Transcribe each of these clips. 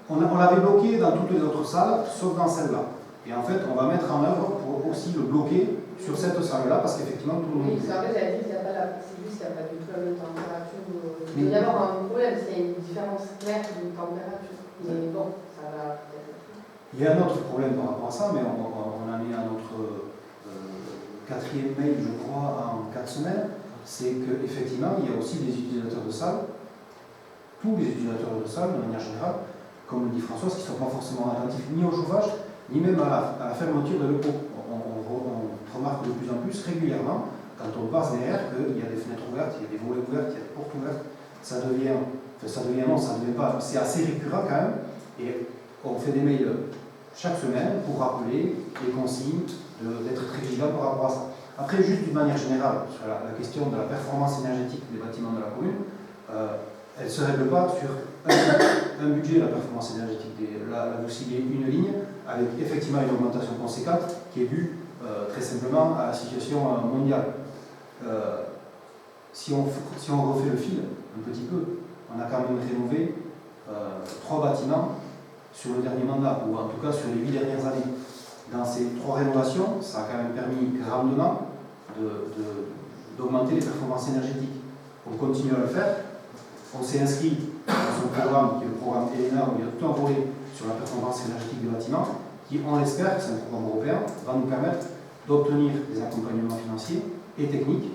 On l'avait bloqué dans toutes les autres salles, sauf dans celle-là. Et en fait, on va mettre en œuvre pour aussi le bloquer sur cette salle-là, parce qu'effectivement, tout le monde... Oui, parce qu'en fait, elle dit qu'il n'y a pas la... C'est juste qu'il n'y a pas du tout la même température. Il doit y avoir un problème, c'est une différence claire de température. Mais bon, ça va peut-être... Il y a un autre problème par rapport à ça, mais on en est à notre quatrième mail, je crois, en 4 semaines. C'est qu'effectivement, il y a aussi des utilisateurs de salle, tous les utilisateurs de salle, de manière générale, comme le dit François, qui ne sont pas forcément attentifs ni au chauffage, ni même à la fermeture de l'eau. On remarque de plus en plus régulièrement, quand on passe derrière, qu'il y a des fenêtres ouvertes, il y a des volets ouverts, il y a des portes ouvertes. Ça devient pas, c'est assez récurrent quand même. Et on fait des mails chaque semaine pour rappeler les consignes, d'être très vigilant par rapport à ça. Après, juste d'une manière générale, sur la question de la performance énergétique des bâtiments de la commune, elle ne se règle pas sur un budget, la performance énergétique. Là, vous ciblez une ligne avec effectivement une augmentation conséquente qui est due très simplement à la situation mondiale. Si on refait le fil un petit peu, on a quand même rénové 3 bâtiments sur le dernier mandat, ou en tout cas sur les 8 dernières années. Dans ces 3 rénovations, ça a quand même permis grandement d'augmenter les performances énergétiques. On continue à le faire. On s'est inscrit dans un programme qui est le programme ELENA, où il y a tout un volet sur la performance énergétique des bâtiments, qui, on l'espère, c'est un programme européen, va nous permettre d'obtenir des accompagnements financiers et techniques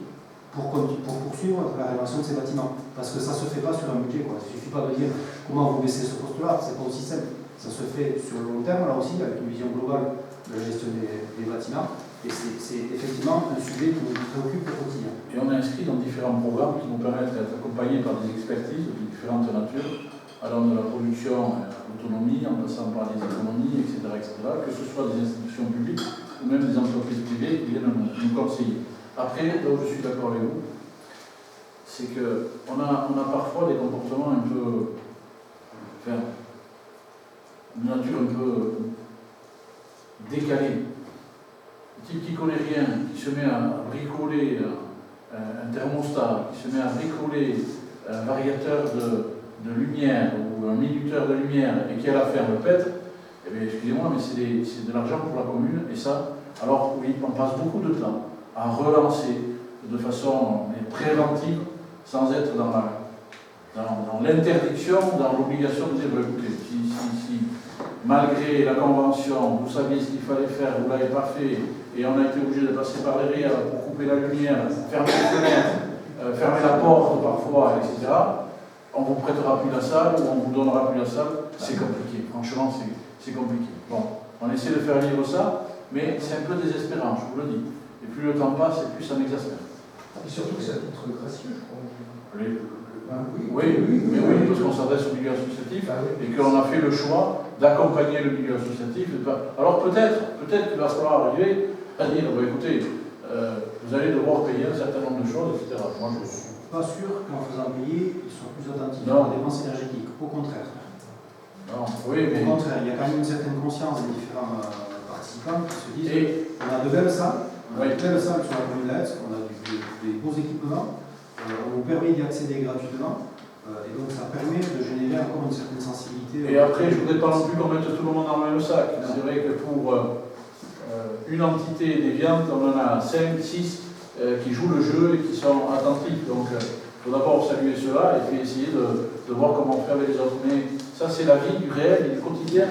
pour poursuivre la rénovation de ces bâtiments. Parce que ça ne se fait pas sur un budget. Il ne suffit pas de dire comment vous baissez ce poste-là, c'est pas aussi simple. Ça se fait sur le long terme, là aussi, avec une vision globale de la gestion des bâtiments. Et c'est effectivement un sujet qui nous préoccupe au quotidien. Et on est inscrit dans différents programmes qui nous permettent d'être accompagnés par des expertises de différentes natures, allant de la production à l'autonomie, en passant par les économies, etc., que ce soit des institutions publiques ou même des entreprises privées qui viennent nous conseiller. Après, là où je suis d'accord avec vous, c'est qu'on a parfois des comportements un peu... Enfin, une nature un peu décalée. Un type qui ne connaît rien, qui se met à bricoler un thermostat, qui se met à bricoler un variateur de lumière ou un minuteur de lumière et qui à la fin le pète, eh bien, excusez-moi, mais c'est de l'argent pour la commune. Et ça, alors oui, on passe beaucoup de temps à relancer de façon préventive sans être dans l'interdiction, dans l'obligation de dire, écoutez, si malgré la convention, vous saviez ce qu'il fallait faire, vous ne l'avez pas fait, et on a été obligé de passer par derrière pour couper la lumière, fermer les fenêtres, fermer la porte parfois, etc., on ne vous prêtera plus la salle ou on ne vous donnera plus la salle, c'est compliqué. Franchement, c'est compliqué. Bon, on essaie de faire vivre ça, mais c'est un peu désespérant, je vous le dis. Et plus le temps passe, et plus ça m'exaspère. Et surtout que c'est à titre gracieux, je crois. Oui, parce qu'on s'adresse au milieu associatif et qu'on a fait le choix d'accompagner le milieu associatif. Alors peut-être qu'il va falloir arriver à dire, écoutez, vous allez devoir payer un certain nombre de choses, etc. Moi, je ne suis pas sûr qu'en faisant payer, ils soient plus attentifs à la dépense énergétique. Au contraire. Non, oui, mais... Au contraire, il y a quand même une certaine conscience des différents participants qui se disent on a de belles salles, sur la commune d'Aix, on a des beaux équipements, on nous permet d'y accéder gratuitement, et donc ça permet de générer encore une certaine sensibilité. Et après, je ne voudrais pas non plus qu'on mette tout le monde dans le même sac. C'est vrai que pour une entité déviante, on en a 5, 6 qui jouent le jeu et qui sont attentifs. Donc, il faut d'abord saluer cela et puis essayer de voir comment on fait avec les autres. Mais ça, c'est la vie du réel et du quotidien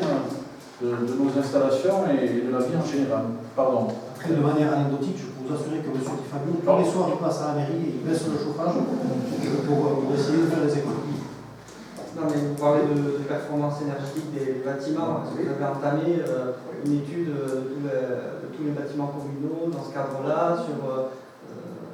de nos installations et de la vie en général. Pardon. Après, de manière anecdotique, je peux vous assurer que M. Di Fabio, tous les soirs, il passe à la mairie et il baisse le chauffage pour essayer de faire des économies. Non, mais vous parlez de performance énergétique des bâtiments. Est-ce que vous avez entamé une étude de tous les bâtiments communaux dans ce cadre-là sur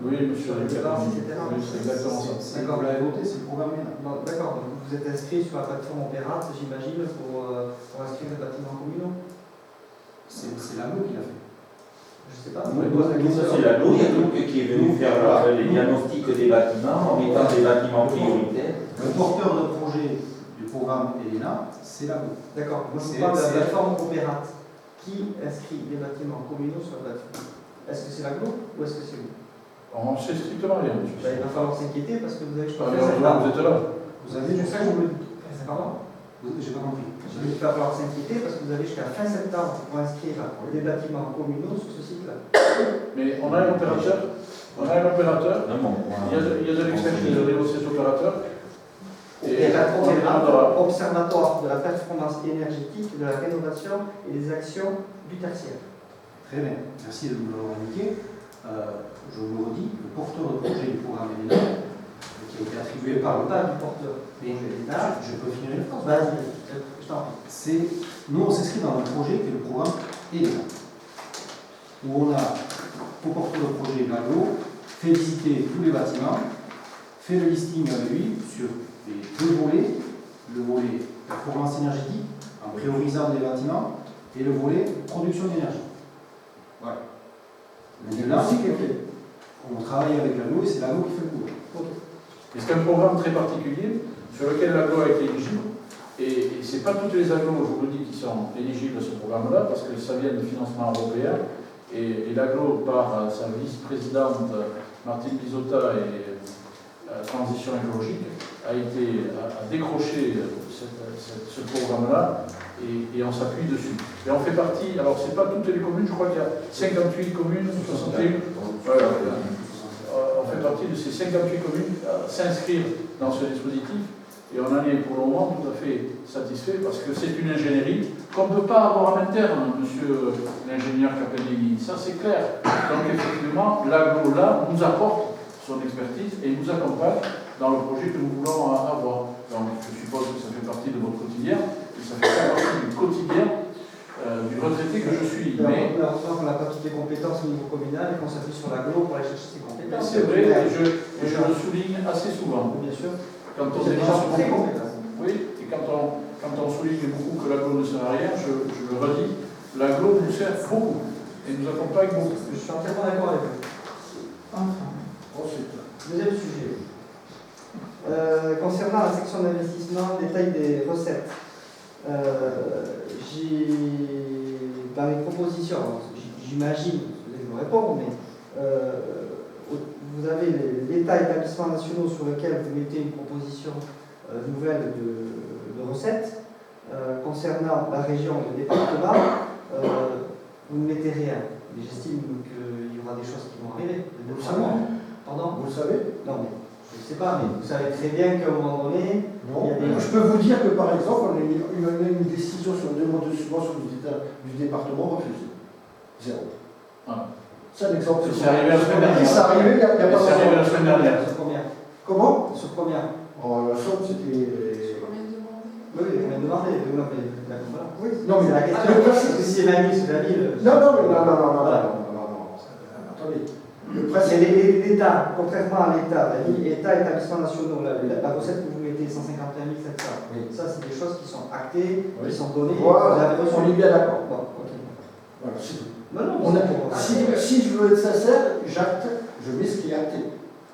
oui, monsieur le dépenses, etc. Oui, c'est exactement ça. D'accord. Vous l'avez voté, c'est programmé. D'accord. Donc vous êtes inscrit sur la plateforme Opérat, j'imagine, pour inscrire les bâtiments communaux. C'est l'AME qui l'a fait. Je ne sais pas. C'est la LOUI qui est venu faire les diagnostics des bâtiments en mettant des bâtiments prioritaires. Le porteur de projet du programme ELENA, c'est l'AME. D'accord. Moi, je vous parle de la plateforme Opérat. Qui inscrit les bâtiments communaux sur la plateforme? Est-ce que c'est la GLO ou est-ce que c'est vous? On ne sait strictement rien. Il va falloir s'inquiéter parce que vous avez vous êtes là. Vous avez c'est ça que je voulais dire. Pardon? J'ai pas compris. Il va falloir s'inquiéter parce que vous avez jusqu'à fin septembre pour inscrire des bâtiments communaux sur ce site-là. Mais on a un opérateur, Non, bon, il y a de l'expertise au niveau de cet opérateur. Et observatoire de la performance énergétique, de la rénovation et des actions du tertiaire. Très bien, merci de nous l'avoir indiqué. Je vous le redis, le porteur de projet du programme ENA, qui a été attribué par le Pas du porteur. Mais je peux finir une phrase. Vas-y, je t'en prie. Nous, on s'inscrit dans un projet qui est le programme ENA, où on a, au porteur de projet l'aglo, fait visiter tous les bâtiments, fait le listing avec lui sur les deux volets, le volet performance énergétique, en priorisant des bâtiments, et le volet production d'énergie. Voilà. Maintenant, on travaille avec l'aglo et c'est l'aglo qui fait le boulot. Et c'est un programme très particulier sur lequel l'aglo a été éligible. Et ce n'est pas toutes les aglos, je vous le dis, qui sont éligibles à ce programme-là, parce que ça vient de financement européen. Et l'aglo, par sa vice-présidente Martine Bizotta et Transition écologique, a décroché ce programme-là et on s'appuie dessus. Et on fait partie, alors c'est pas toutes les communes, je crois qu'il y a 58 communes, 61. Voilà, on fait partie de ces 58 communes à s'inscrire dans ce dispositif. Et on en est pour le moment tout à fait satisfait parce que c'est une ingénierie qu'on ne peut pas avoir en interne, monsieur l'ingénieur Capelli. Ça c'est clair. Donc effectivement, l'aglo là nous apporte son expertise et nous accompagne dans le projet que nous voulons avoir. Donc je suppose que ça fait partie de votre quotidien et ça fait partie du quotidien du retraité que je suis. Mais on n'a pas toutes les compétences au niveau communal et qu'on s'appuie sur l'aglo pour aller chercher ces compétences. c'est vrai, et je le souligne assez souvent. Bien sûr. Quand on est très compétent. Oui, et quand on souligne beaucoup que l'aglo ne sert à rien, je le redis, l'aglo nous sert beaucoup et nous accompagne beaucoup. Je suis entièrement d'accord avec vous. Ensuite, deuxième sujet. Concernant la section d'investissement, détail des recettes. Dans mes propositions, j'imagine, vous allez me répondre, mais vous avez l'État établissements nationaux sur lequel vous mettez une proposition nouvelle de recettes. Concernant la région et le département, vous ne mettez rien. Mais j'estime qu'il y aura des choses qui vont arriver. Vous le savez? Pardon? Vous le savez? Non, mais je ne sais pas, mais vous savez très bien qu'à un moment donné, non. Il y a des... Je peux vous dire que par exemple, on a une décision sur une demande de subvention du département refusée. Zéro. Voilà. C'est un exemple. C'est arrivé la semaine dernière. C'est arrivé il y a pas longtemps. C'est arrivé la semaine dernière. Sur combien? Comment? Sur combien? La somme, c'était. Combien de demandés? Oui, combien de demandés? Voilà. Oui, non, mais c'est la question. Parce que si c'est la ville, c'est la ville. Non. Voilà. Attendez. C'est l'État, contrairement à l'État, l'État, établissements nationaux, la recette que vous mettez, 151 700. Oui. Ça, c'est des choses qui sont actées, Oui. qui sont données. Voilà, on est bien d'accord. Bon, ok. Voilà, c'est tout. Non, Si je veux être sincère, j'acte, je mets ce qui est acté.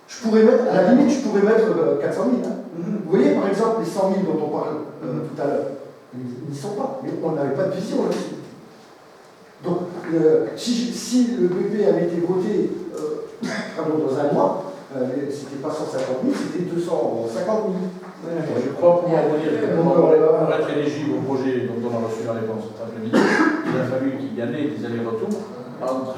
Je pourrais mettre, à la limite, je pourrais mettre 400 000. Hein. Vous voyez, par exemple, les 100 000 dont on parle tout à l'heure, ils n'y sont pas. Mais on n'avait pas de vision là-dessus. Donc, si le BP avait été voté dans un mois, c'était pas 150 000, c'était 250 000. Je crois pouvoir vous dire que pour être éligible au projet dont on a reçu la réponse cet après-midi, il a fallu qu'il y en ait des allers-retours entre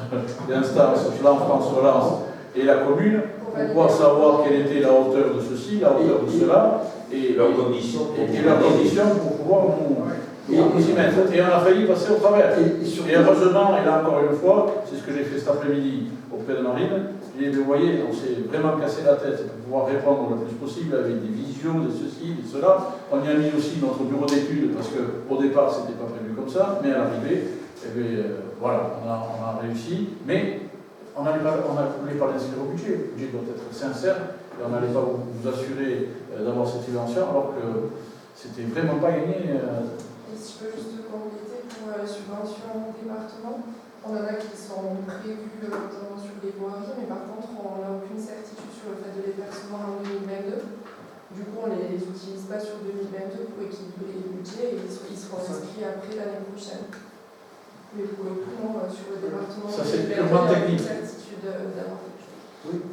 l'instance France Relance et la commune pour pouvoir savoir quelle était la hauteur de ceci, la hauteur de cela, et leurs conditions pour pouvoir nous y mettre. Et on a failli passer au travers. Et heureusement, et là encore une fois, c'est ce que j'ai fait cet après-midi auprès de Marine, j'ai dit, vous voyez, on s'est vraiment cassé la tête pour pouvoir répondre le plus possible avec des visions, de ceci, de cela. On y a mis aussi notre bureau d'études, parce qu'au départ, ce n'était pas prévu comme ça, mais à l'arrivée, voilà, on a réussi, mais on ne voulait pas l'inscrire au budget. Le budget doit être sincère, et on n'allait pas vous assurer d'avoir cette subvention, alors que c'était vraiment pas gagné. Et si je peux juste compléter pour la subvention département, on en a qui sont prévus notamment sur les voiries, mais par contre on n'a aucune certitude sur le fait de les versement en 2022. Du coup on ne les utilise pas sur 2022 pour équilibrer les budgets et ils seront inscrits après l'année prochaine. Mais pour le coup, non, sur le département, ça c'est purement technique. Certitude d'avoir quelque chose. Oui.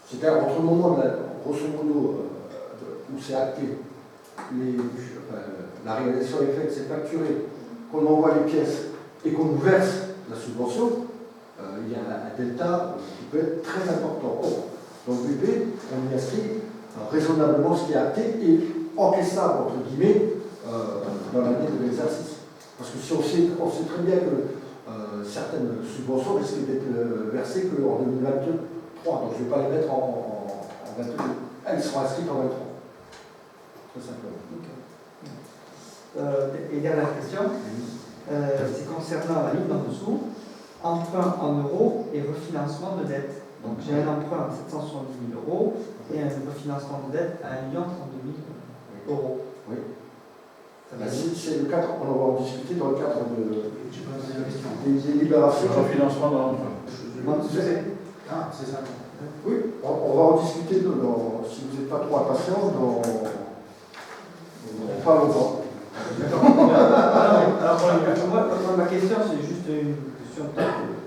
C'est-à-dire entre le moment, grosso modo, où c'est acté, la réalisation est faite, c'est facturé, qu'on envoie les pièces et qu'on nous verse la subvention, il y a un delta qui peut être très important. Or, dans le BP, on y inscrit raisonnablement ce qui est acté et encaissable, entre guillemets, dans l'année de l'exercice. Parce que si on sait très bien que certaines subventions risquent d'être versées qu'en 2023, donc je ne vais pas les mettre en 22. Elles seront inscrites en 23. Très simplement. Et dernière question, c'est concernant la ligne en dessous, emprunt en euros et refinancement de dette. Donc j'ai un emprunt à 770 000 euros et un refinancement de dette à 1 032 000 euros. Oui. Ça va C'est le cadre, on va en discuter dans le cadre J'ai pas posé la question. des délibérations. Le refinancement de l'emprunt. Ah, c'est ça. Oui, on va en discuter, si vous n'êtes pas trop impatient, pas longtemps. Alors, moi, ma question, c'est juste une question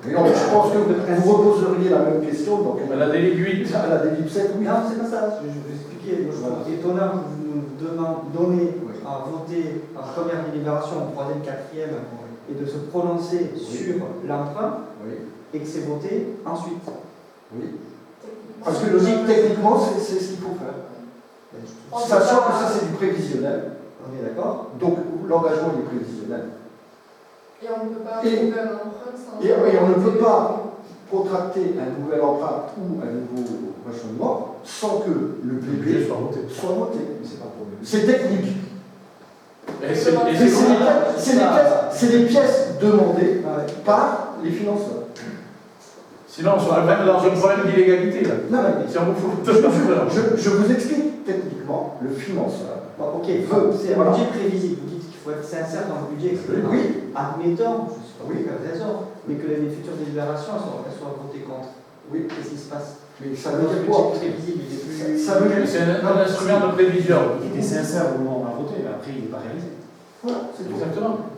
Mais non, je pense que vous reposeriez la même question. Donc, À la délib 8. à la délib 7, oui. Non, c'est pas ça. Je vais expliquer. Je trouve étonnant que vous nous donnez à voter en première délibération, en troisième, quatrième, et de se prononcer sur l'emprunt, Oui. et que c'est voté ensuite. Oui. Parce que logique, techniquement, c'est ce qu'il faut faire. Sachant que ça, c'est du prévisionnel. On est d'accord? Donc, l'engagement est prévisionnel. Et on ne peut pas trouver un emprunt sans... Et on ne peut pas contracter un nouvel emprunt ou un nouveau rachonnement sans que le BP soit voté. C'est pas le problème. C'est technique. Et C'est des pièces demandées par les financeurs. Sinon, on serait même dans un problème d'illégalité. Là. Non, mais Si on vous fout tout l'emprunt. je vous explique techniquement, le financeur. Bon, ok, c'est un Voilà. budget prévisible. Vous dites qu'il faut être sincère dans le budget, etc. Oui. Admettons, je ne suis pas oui, raison, mais que les futures délibérations elles soient votées contre. Oui. Qu'est-ce qui se passe? Mais ça veut dire quoi? Le budget prévisible, il est plus. Ça veut dire. C'est un instrument de prévision. Il était sincère au moment où on a voté, mais après, il n'est pas réalisé. Voilà, c'est tout. Exactement.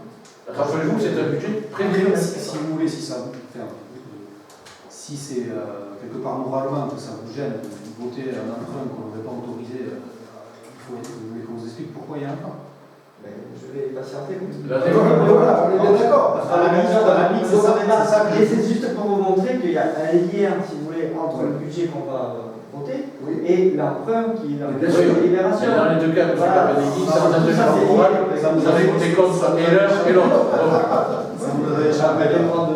Rappelez-vous, c'est un budget prévisionnel. Si vous voulez, si c'est quelque part moralement que ça vous gêne de voter un emprunt qu'on n'aurait pas autorisé, il faut qu'on vous explique pourquoi il y a un emprunt. Je vais patienter. Voilà, on est bien d'accord. Et c'est juste pour vous montrer qu'il y a un lien, si vous voulez, entre le budget qu'on va voter et l'emprunt qui est dans Bien sûr. la délibération. Dans les deux cas, M. Capeneghi, ça vous a donné Ça, c'est moral, lié. vous avez voté contre et l'un et l'autre. Ça vous devrait jamais le droit de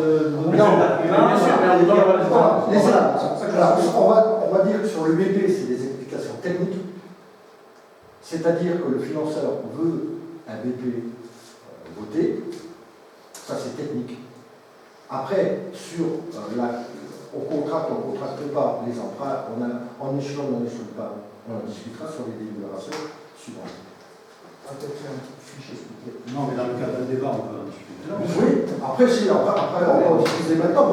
Bien sûr, mais en même temps, on va les voir. On va dire que sur le BP, c'est des explications techniques. C'est-à-dire que le financeur veut un BP voté. Ça, c'est technique. Après, sur on contracte pas les emprunts, on échelonne pas. On en discutera sur les délibérations suivantes. Non, mais dans le cadre d'un débat, on peut en discuter. Oui, après, on va en discuter maintenant.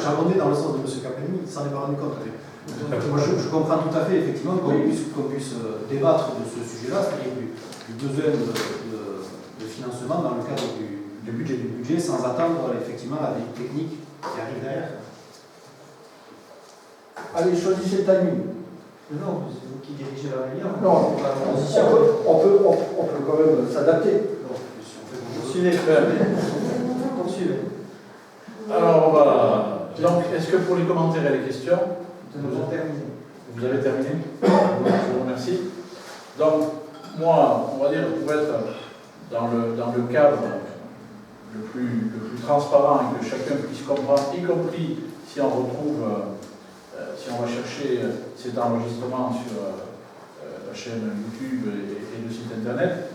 J'abondais dans le sens de M. Capeneghi, il s'en est pas rendu compte. Moi, je comprends tout à fait, effectivement, qu'on puisse débattre de ce sujet-là, c'est-à-dire du besoin de financement dans le cadre du budget, sans attendre effectivement la vie technique qui arrive derrière. Allez, choisissez le timing. Non, c'est vous qui dirigez la réunion. Non, on peut quand même s'adapter. Poursuivez. Poursuivez. Alors, on va. Donc, est-ce que pour les commentaires et les questions, Nous avons terminé. vous avez terminé? Je vous remercie. Donc, moi, on va dire, pour être dans le cadre le plus transparent et que chacun puisse comprendre, y compris si on retrouve, si on va chercher cet enregistrement sur la chaîne YouTube et le site internet,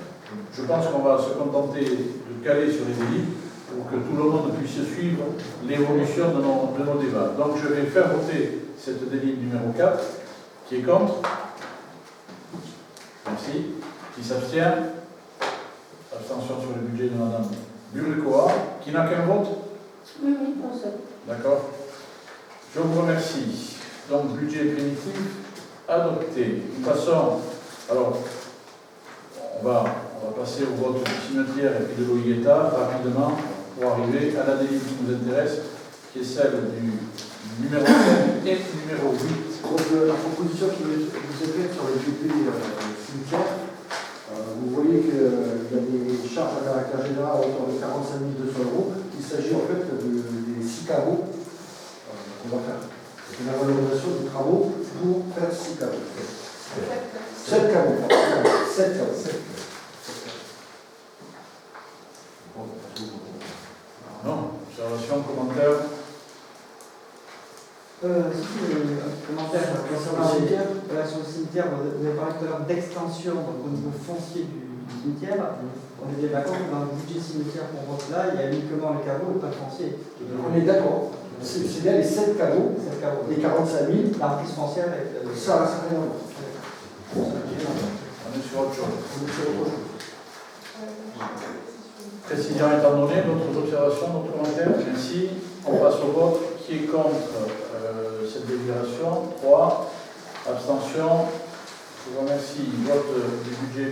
je pense qu'on va se contenter de caler sur les délits pour que tout le monde puisse suivre l'évolution de nos débats. Donc je vais faire voter cette délit numéro 4. Qui est contre? Merci. Qui s'abstient? Abstention sur le budget de Madame Burikoa. Qui n'a qu'un vote? Oui, un seul. D'accord. Je vous remercie. Donc, budget primitif adopté. Nous passons. Alors, on va passer au vote du cimetière et puis de l'OIETA rapidement pour arriver à la délit qui nous intéresse, qui est celle du numéro 7 et numéro 8. Donc, la proposition qui vous est faite sur le BP cimetière, Vous voyez qu'il y a des charges à caractère général à hauteur de 45 200 €. Il s'agit en fait des 6 caveaux qu'on va faire. C'est la valorisation des travaux pour faire 6 caveaux. 7 caveaux. 7 caveaux. Non, observation, commentaire. Un commentaire concernant sur le cimetière, vous avez parlé tout à l'heure d'extension au niveau foncier du cimetière. On est bien d'accord que dans le budget cimetière qu'on vote là, il y a uniquement les caveaux et pas le foncier. On est d'accord. C'est bien les 7 caveaux, les 45 000. L'emprise foncière avec Ça, ça rien à voir. On est sur autre chose. Précision étant donnée, d'autres observations, d'autres commentaires? Ainsi, on passe au vote. Qui est contre cette délibération? 3. Abstention. Je vous remercie. Vote du budget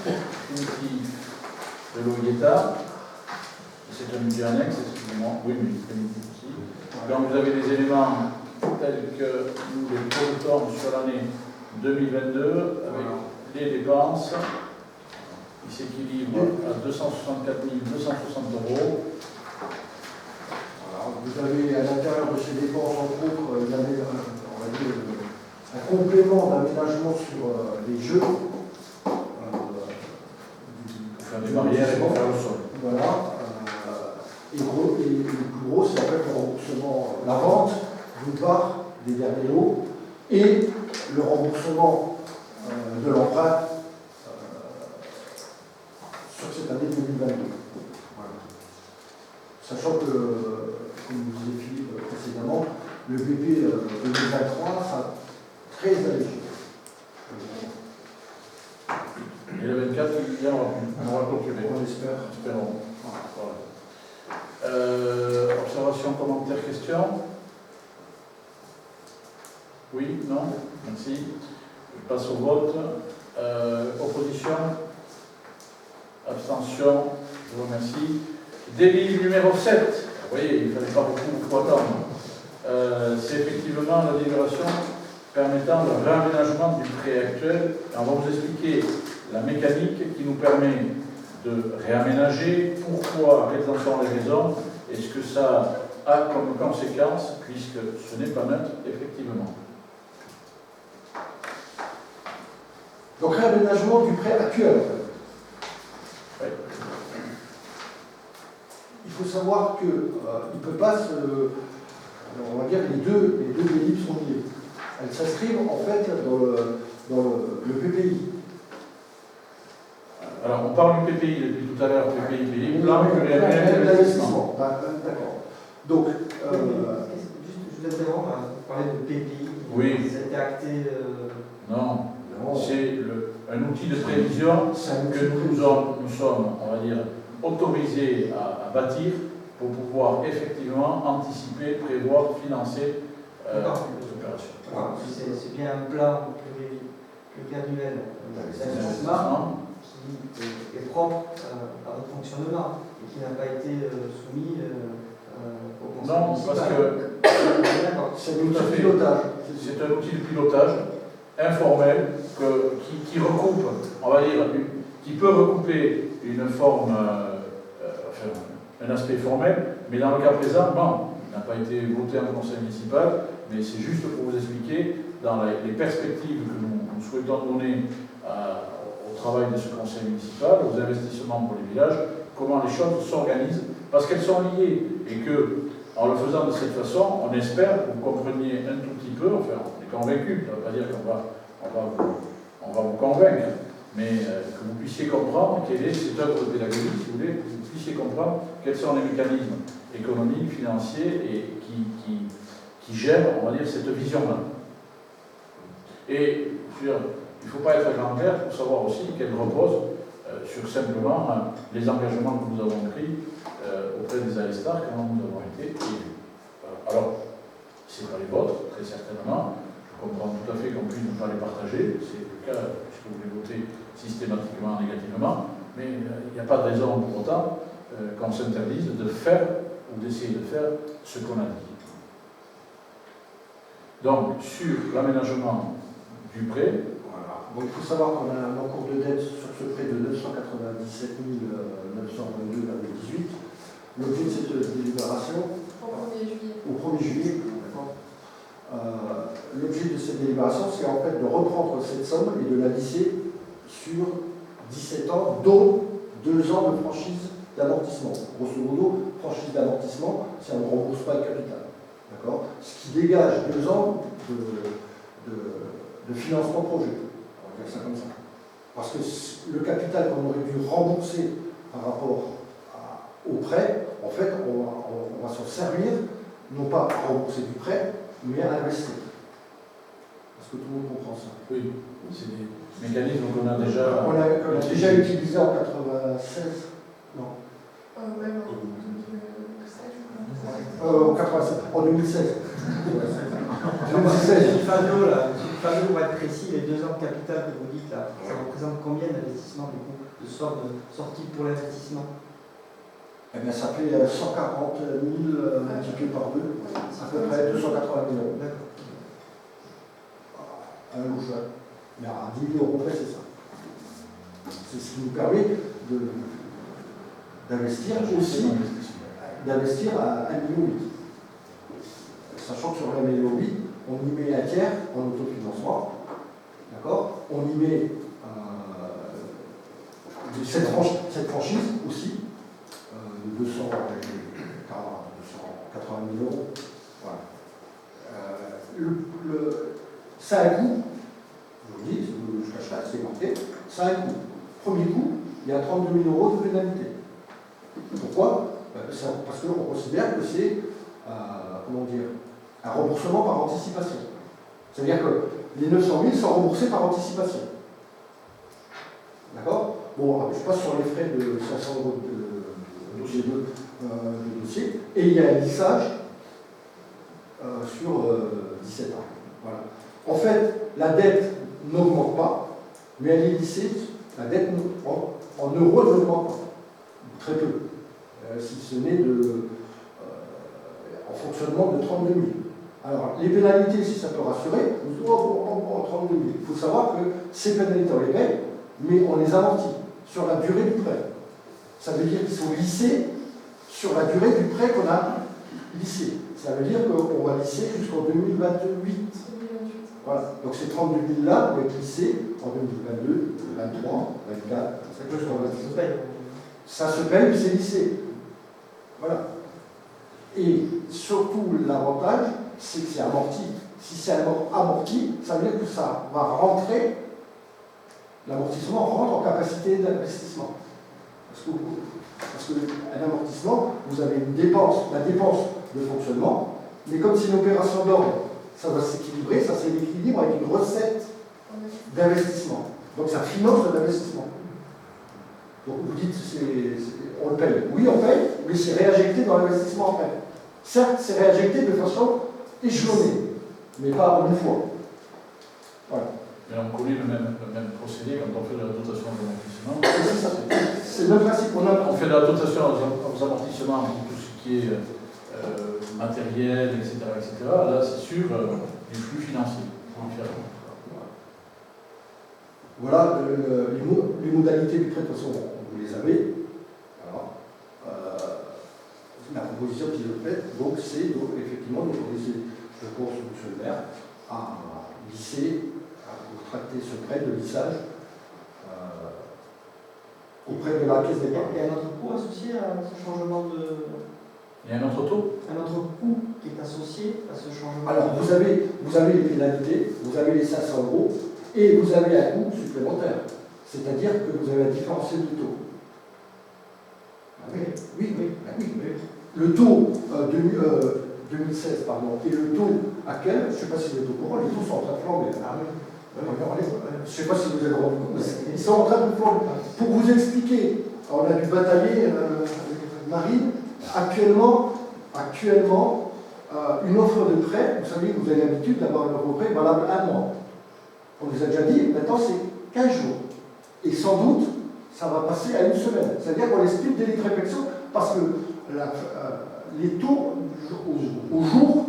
définitif de l'OIETA. C'est un budget annexe, excusez-moi. Oui, mais définitif aussi. Donc vous avez des éléments tels que nous les projetons sur l'année 2022 avec les dépenses. Il s'équilibre à 264 260 €. Vous avez à l'intérieur de ces dépenses, entre autres, on va dire, un complément d'aménagement sur les jeux. Faire des barrières et pour faire le sol. Voilà. Et le plus gros, c'est en fait le remboursement, la vente, d'une part, des derniers lots, et le remboursement de l'emprunt sur cette année 2022. Voilà. Sachant que, comme vous disiez Philippe précédemment, le BP 2023 sera très allégé. Et le 24, il y en aura plus. On aura clôturé. On l'espère. Espérons. Voilà. Observation, commentaire, question? Oui, non? Merci. Je passe au vote. Opposition? Abstention? Je vous remercie. Délit numéro 7. Vous voyez, il ne fallait pas beaucoup attendre. C'est effectivement la délibération permettant le réaménagement du prêt actuel. On va vous expliquer la mécanique qui nous permet de réaménager, pourquoi, quelles en sont les raisons, et ce que ça a comme conséquence, puisque ce n'est pas neutre, effectivement. Donc réaménagement du prêt actuel. Oui. Il faut savoir qu'il ne peut pas se... on va dire les deux délits sont liés. Elles s'inscrivent en fait dans le PPI. Alors, on parle du PPI depuis tout à l'heure, PPI, plan pluriannuel d'investissement. D'accord. Donc, juste, je vous interromps, vous parlez de PPI. Oui. C'était acté. Non, c'est un outil de prévision que nous sommes, on va dire, autorisés à bâtir pour pouvoir effectivement anticiper, prévoir, financer les opérations. Voilà, c'est bien un plan pluriannuel d'investissement qui est propre à votre fonctionnement et qui n'a pas été soumis au conseil municipal. Non, parce que c'est un outil de pilotage. C'est un outil de pilotage informel qui recoupe, on va dire, qui peut recouper une forme, un aspect formel, mais dans le cas présent, non, il n'a pas été voté en conseil municipal, mais c'est juste pour vous expliquer, dans les perspectives que nous souhaitons donner au travail de ce conseil municipal, aux investissements pour les villages, comment les choses s'organisent, parce qu'elles sont liées, et que, en le faisant de cette façon, on espère que vous compreniez un tout petit peu, enfin, on est convaincu, ça ne veut pas dire qu'on va vous convaincre, mais que vous puissiez comprendre quelle est cette œuvre de pédagogie, si vous voulez, que vous puissiez comprendre quels sont les mécanismes économiques, financiers, et qui gèrent, on va dire, cette vision-là. Et, il ne faut pas être grand-père pour savoir aussi qu'elle repose sur simplement les engagements que nous avons pris auprès des AESTAR quand nous avons été élus. Alors, ce n'est pas les vôtres, très certainement. Je comprends tout à fait qu'on puisse ne pas les partager. C'est le cas, puisque vous les votez systématiquement négativement. Mais il n'y a pas de raison pour autant qu'on s'interdise de faire ou d'essayer de faire ce qu'on a dit. Donc, sur l'aménagement du prêt, Bon, il faut savoir qu'on a un encours de dette sur ce prêt de 997 922,18. L'objet de cette délibération, Au 1er juillet. au 1er juillet, d'accord. L'objet de cette délibération, c'est en fait de reprendre cette somme et de la lisser sur 17 ans, dont 2 ans de franchise d'amortissement. Grosso modo, franchise d'amortissement, si on ne rembourse pas le capital. D'accord. Ce qui dégage 2 ans de financement projet. On va dire ça comme ça. Parce que le capital qu'on aurait dû rembourser par rapport au prêt, en fait, on va s'en servir, non pas à rembourser du prêt, mais à investir. Est-ce que tout le monde comprend ça? Oui, c'est des mécanismes qu'on a déjà... On a déjà utilisé en 96. Non. Même en 2007, je crois. En 87. En 2016. 2016. Fabio, là, Fabio, pour être précis, les 2 ans de capital que vous dites là, ça représente combien d'investissement du coup, de sortie pour l'investissement? Eh bien, ça fait 140 000 multiplié par 2, à peu près 280 000 euros. D'accord. Un loucheur. Mais à 10 000 euros près, c'est ça. C'est ce qui nous permet d'investir aussi, d'investir à 1,8 million. Sachant que sur l'1,8 million, on y met un tiers en autofinancement. D'accord. On y met cette franchise aussi. De 280 000 euros. Voilà. Ça a un coût, je vous le dis, je cache pas, c'est marqué, ça a un coût. Premier coût, il y a 32 000 euros de pénalité. Pourquoi? Parce qu'on considère que c'est un remboursement par anticipation. C'est-à-dire que les 900 000 sont remboursés par anticipation. D'accord? Bon, je passe sur les frais de 500 euros de dossier, et il y a un lissage sur 17 ans. Voilà. En fait, la dette n'augmente pas, mais elle est lissée, la dette en euros n'augmente pas, très peu, si ce n'est en fonctionnement de 32 000. Alors, les pénalités, si ça peut rassurer, vous dites, 32 000. Il faut savoir que ces pénalités, on les paye, mais on les amortit sur la durée du prêt. Ça veut dire qu'ils sont lissés sur la durée du prêt qu'on a lissé. Ça veut dire qu'on va lisser jusqu'en 2028. Voilà. Donc ces 32 000 là vont être lissés en 2022, 2023, 2024, ça se paye, mais c'est lissé. Voilà. Et surtout, l'avantage, c'est que c'est amorti. Si c'est amorti, ça veut dire que ça va rentrer, l'amortissement rentre en capacité d'investissement. Parce qu'un amortissement, vous avez une dépense, la dépense de fonctionnement, mais comme c'est une opération d'ordre, ça va s'équilibrer, ça s'équilibre avec une recette d'investissement. Donc ça finance de l'investissement. Donc vous dites, on le paye. Oui, on paye, mais c'est réinjecté dans l'investissement après. Certes, c'est réinjecté de façon échelonnée, mais pas en une fois. Voilà. Mais on connaît le même procédé quand on fait de la dotation d'amortissement. C'est le principe. On fait de la dotation aux amortissements pour tout ce qui est matériel, etc. Là, c'est sur du flux financier. Voilà les modalités du prêt, de toute façon, vous les avez. Alors, la proposition qui est faite, donc, c'est effectivement d'autoriser le cours monsieur le maire à lisser, à tracter ce prêt de lissage auprès de la caisse des Il y a un autre coût associé à ce changement de... Il y a un autre taux? Un autre coût qui est associé à ce changement. Alors, vous avez les pénalités, vous avez les 500 euros, et vous avez un coût supplémentaire. C'est-à-dire que vous avez un différentiel de taux. Oui. Le taux 2016, pardon, et le taux actuel, je ne sais pas si les taux courants, les taux sont en train de flamber. Je ne sais pas si vous avez rendu compte, mais ils sont en train de flamber. Pour vous expliquer, on a dû batailler Marine. Actuellement, une offre de prêt, vous savez, vous avez l'habitude d'avoir une offre de prêt valable 1 mois. On les a déjà dit, maintenant c'est 15 jours. Et sans doute, ça va passer à 1 semaine. C'est-à-dire qu'on les split dès les réflexions parce que les taux au jour,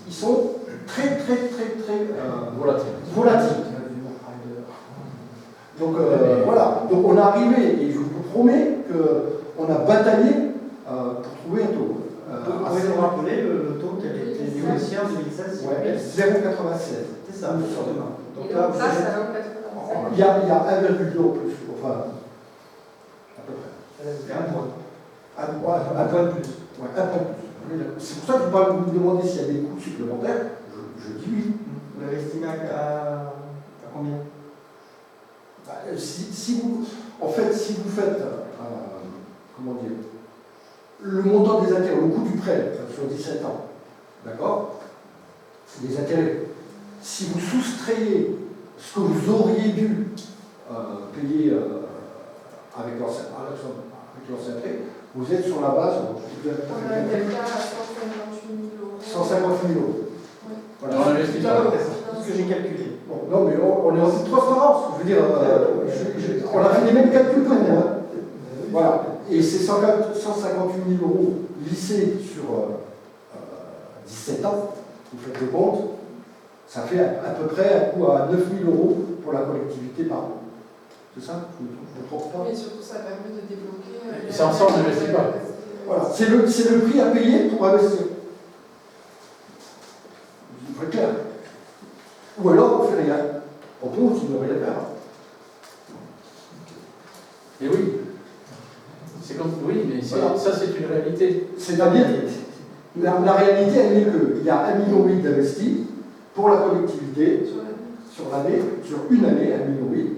ils sont très volatiles. Donc voilà, donc on est arrivé, et je vous promets qu'on a bataillé pour trouver un taux. Pouvez-vous rappeler le taux qui avait été négocié en 2016 Ouais, 0,96. C'est ça, absolument. Et Donc là, donc vous ça, êtes c'est à 1,87. Il y a 1,2 en plus, enfin, à peu près. un point. Un point de plus. Ouais, un point de plus. C'est pour ça que vous me demandez s'il y a des coûts supplémentaires. Je dis oui. Vous l'avez estimé à combien? Si vous faites, comment dire, le montant des intérêts, le coût du prêt sur 17 ans, d'accord, les intérêts, si vous soustrayez ce que vous auriez dû payer avec l'ancien prêt, vous êtes sur la base, On a un delta à 158 000 euros. 150 000 euros. Oui. Voilà. On investit C'est pas. ce que j'ai calculé. Bon, non, mais on est en toute transparence. Je veux dire, on a fait les mêmes calculs que vous. Hein. Voilà. Et ces 158 000 euros lissés sur 17 ans, vous faites le compte, ça fait à peu près un coût à 9 000 euros pour la collectivité par an. C'est ça? Je ne me trompe pas. Mais surtout, ça permet de débloquer. Et sans ça, on n'investit pas. Voilà. C'est le prix à payer pour investir. C'est très clair. Ou alors on fait rien. On peut aussi ne rien faire. Et oui. C'est comme. Oui, mais Voilà. ça, c'est une réalité. C'est-à-dire, la réalité, elle est qu'il y a 1,8 million d'investis pour la collectivité sur l'année, sur une année, 1,8 million,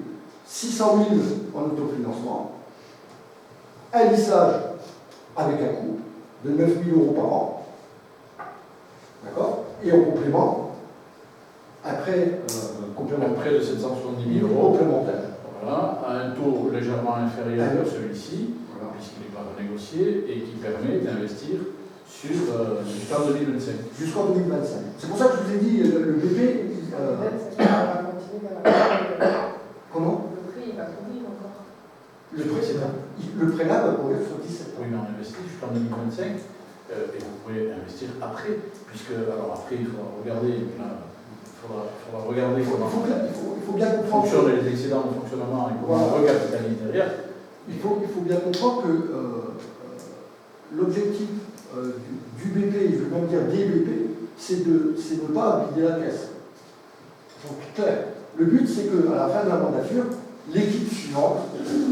600 000 en autofinancement, un lissage avec un coût de 9 000 euros par an, d'accord, et en complément, un prêt Un prêt de 770 000 euros. complémentaire. Voilà, à un taux légèrement inférieur à celui-ci, Voilà. puisqu'il n'est pas renégocié, et qui permet d'investir jusqu'en 2025. Jusqu'en 2025. C'est pour ça que je vous ai dit, le BP. Ça va continuer d'avoir. Comment? Le prix, il va courir encore. Le prêt là va courir sur 17 ans. Oui, mais on investit jusqu'en 2025, et vous pouvez investir après, puisque, alors après, il faudra regarder, il faudra regarder comment Il faut bien comprendre. fonctionnent les excédents de fonctionnement et comment on recapitalise derrière. Il faut bien comprendre que l'objectif du BP, je veux même dire des BP, c'est de ne pas vider la caisse. Donc, clair. Le but, c'est qu'à la fin de la mandature, l'équipe suivante,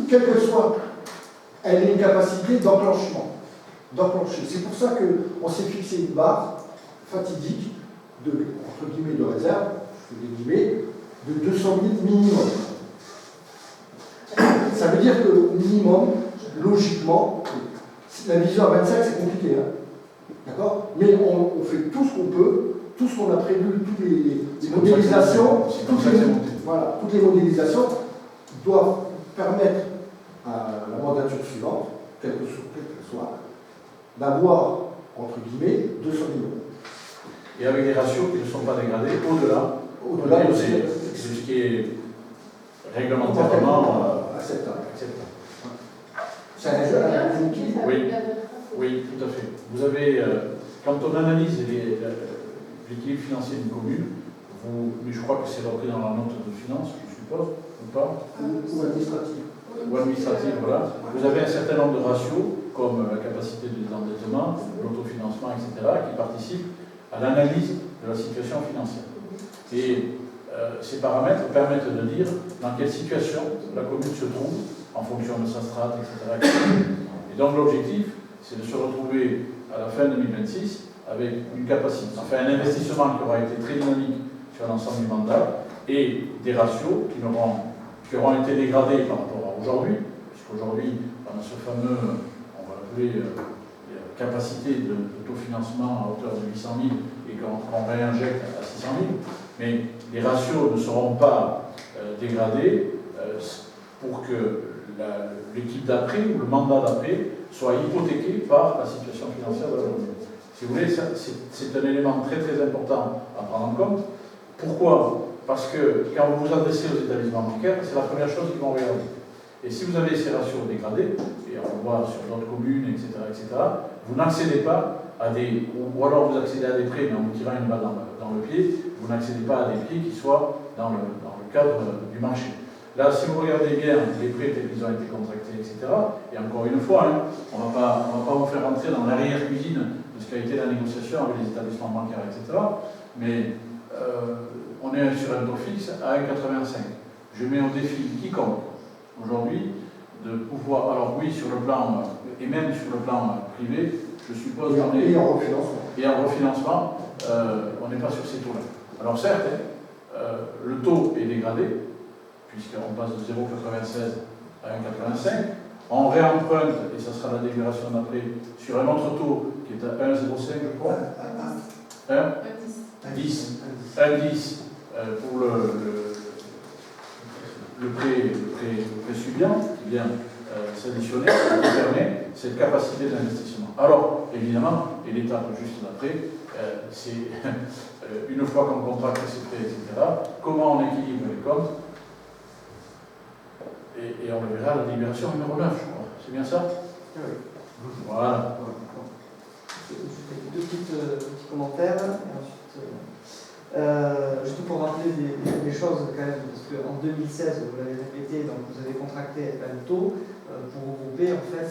quelle que soit, elle ait une capacité d'enclenchement. C'est pour ça qu'on s'est fixé une barre fatidique entre guillemets, de réserve, je fais des guillemets, de 200 000 minimum. Ça veut dire que minimum, logiquement, la vision à 25, c'est compliqué, hein. D'accord? Mais on fait tout ce qu'on peut, tout ce qu'on a prévu, toutes les modélisations, toutes les modélisations doivent permettre à la mandature suivante, quelle que soit, d'avoir, entre guillemets, 200 000 euros. Et avec des ratios qui ne sont pas dégradés au-delà de ce qui est réglementairement acceptable. C'est un jeu à l'équilibre. Oui, tout à fait. Vous avez, quand on analyse l'équilibre financier d'une commune, mais je crois que c'est repris dans la note de finances, je suppose, ou pas? Ou administrative. Ou administrative, voilà. Vous avez un certain nombre de ratios, comme la capacité de désendettement, l'autofinancement, etc., qui participent à l'analyse de la situation financière. Et ces paramètres permettent de dire dans quelle situation la commune se trouve en fonction de sa strate, etc. Et donc l'objectif, c'est de se retrouver à la fin 2026 avec une capacité, enfin un investissement qui aura été très dynamique sur l'ensemble du mandat et des ratios qui auront été dégradés par rapport à aujourd'hui, puisqu'aujourd'hui, on a ce fameux, on va l'appeler, capacité d'autofinancement à hauteur de 800 000 et qu'on réinjecte à 600 000, mais les ratios ne seront pas dégradés pour que l'équipe d'après ou le mandat d'après soit hypothéqué par la situation financière de la commune. Si vous voulez, c'est un élément très très important à prendre en compte. Pourquoi? Parce que quand vous vous adressez aux établissements bancaires, c'est la première chose qu'ils vont regarder. Et si vous avez ces ratios dégradés, et on le voit sur d'autres communes, etc., vous n'accédez pas à des... Ou alors vous accédez à des prêts, mais en vous tirant une balle dans le pied, vous n'accédez pas à des prix qui soient dans le cadre du marché. Là, si vous regardez bien les prêts tels qu'ils ont été contractés, etc., et encore une fois, hein, on ne va pas vous faire rentrer dans l'arrière-cuisine de ce qu'a été la négociation avec les établissements bancaires, etc., mais on est sur un taux fixe à 1,85. Je mets au défi quiconque, aujourd'hui, de pouvoir, alors oui, sur le plan, et même sur le plan privé, je suppose qu'on est... Et en refinancement. Et en refinancement, on n'est pas sur ces taux-là. Alors certes, le taux est dégradé, puisqu'on passe de 0,96 à 1,85. On réemprunte, et ça sera la déclaration d'après, sur un autre taux qui est à 1,05, je crois. 1,10 pour le prêt suivant qui vient s'additionner, qui permet cette capacité d'investissement. Alors, évidemment, et l'étape juste d'après, c'est une fois qu'on contracte ces prêts, etc., comment on équilibre les comptes, et on le verra à la libération numéro 9, je crois. C'est bien ça? Oui. Voilà. Juste deux petits commentaires, et ensuite, juste pour rappeler des choses quand même, parce qu'en 2016, vous l'avez répété, donc vous avez contracté un taux pour regrouper en fait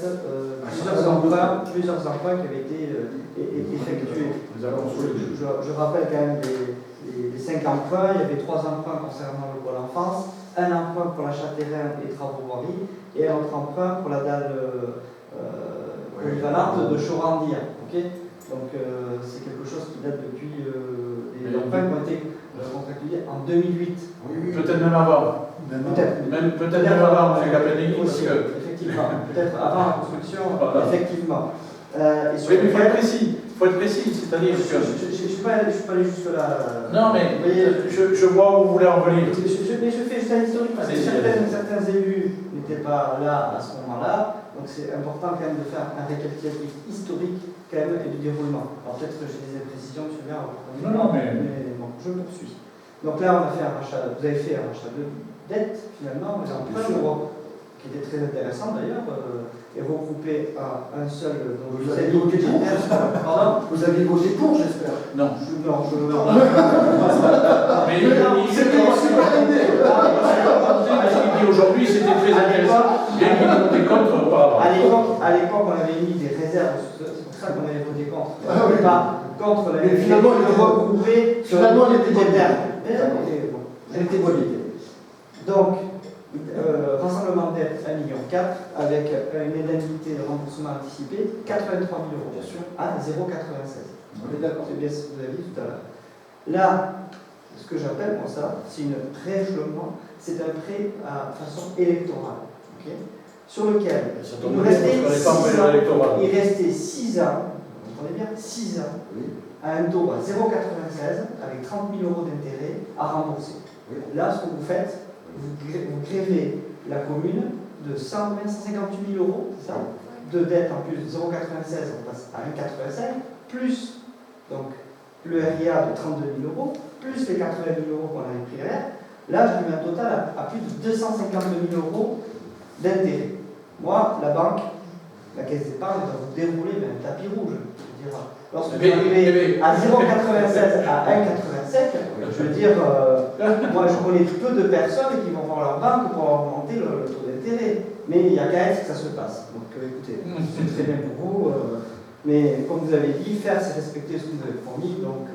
plusieurs emprunts qui avaient été effectués. Je rappelle quand même les 5 emprunts. Il y avait 3 emprunts concernant le pôle enfance, un emprunt pour l'achat terrain et travaux voirie, et un autre emprunt pour la dalle polyvalente de Chorandia. Okay, donc c'est quelque chose qui date depuis les emprunts qui ont été contractualisés en 2008. Oui. Peut-être même avant. Peut-être même avant, M. Capelli, parce que... Effectivement, peut-être avant la construction, effectivement. Oui, mais il faut être précis. Il faut être précis, c'est-à-dire que... Je ne suis pas allé jusque-là. Non, mais je vois où vous voulez en venir. Mais je fais juste un historique parce que certains élus n'étaient pas là à ce moment-là, donc c'est important quand même de faire un récapitulatif historique quand même et du déroulement. Alors peut-être que j'ai des imprécisions, M. le maire. Non, mais bon, je poursuis. Donc là, on a fait un rachat, vous avez fait un rachat de dette finalement, mais qui était très intéressant d'ailleurs, et regroupé à un seul. Donc Vous avez voté pour, j'espère. Pardon ? Vous avez voté pour, j'espère. non. Mais aujourd'hui, c'était très intéressant. Bien qu'il votait contre auparavant. À l'époque, on avait mis des réserves, c'est pour ça qu'on avait voté contre. Pas contre la finalement, il était regroupé. Finalement, elle était budgétaire. Elle était volée. Donc, rassemblement de dette 1,4 million avec une indemnité de remboursement anticipé 83 000 euros. Bien sûr. À 0,96. On est d'accord. C'est bien ce que vous avez dit tout à l'heure. Là, ce que j'appelle moi ça, c'est une pré-échelonnement, c'est un prêt à façon électorale. Okay, sur lequel il nous restait 6 ans. Il restait 6 ans, vous comprenez bien, 6 ans, à un taux à 0,96 avec 30 000 euros d'intérêt à rembourser. Oui. Là, ce que vous faites, vous grevez la commune de 158 000 euros, c'est ça, de dette en plus de 0,96, on passe à 1,85, plus donc, le RIA de 32 000 euros, plus les 80 000 euros qu'on avait pris derrière. Là, je lui mets un total à plus de 252 000 euros d'intérêt. Moi, la banque, la caisse d'épargne, va vous dérouler un tapis rouge, je veux dire. Lorsque vous arrivez à 0,96 à 1,87, je veux dire, moi je connais peu de personnes qui vont voir leur banque pour augmenter le taux d'intérêt. Mais il y a qu'à être que ça se passe. Donc écoutez, c'est très bien pour vous. Mais comme vous avez dit, faire c'est respecter ce que vous avez promis. Donc,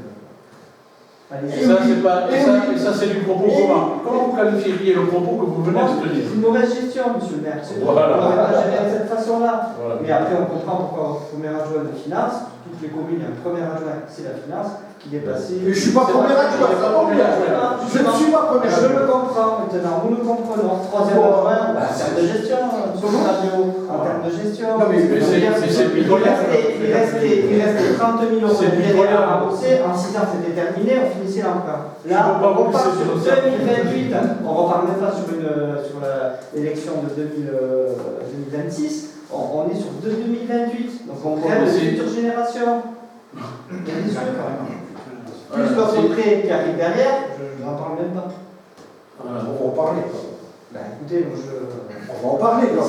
allez-y. Ça, c'est du propos commun. Comment vous qualifieriez le propos que vous venez de tenir? C'est une mauvaise gestion, monsieur le maire. Voilà. On n'aurait pas géré de cette façon-là. Voilà. Mais après, on comprend pourquoi votre premier adjoint de finance, toutes les communes, il y a un premier adjoint, c'est la finance, qui est passé. Mais je ne suis pas premier adjoint. Je ne suis pas premier adjoint. Je le comprends maintenant, nous le comprenons. Troisième adjoint, en termes de gestion, en termes de gestion. Non, mais c'est pitoyable. Il restait 30 000 euros de à rembourser. En 6 ans, c'était terminé, on finissait l'emprunt. Là, on repart sur 2028. On repart même pas sur l'élection de 2026. On est sur 2028. Donc on crée les futures générations. Bien sûr, quand même. Plus votre prêt qui arrive derrière, je n'en parle même pas. On va en parler. Écoutez, moi, On va en parler, là.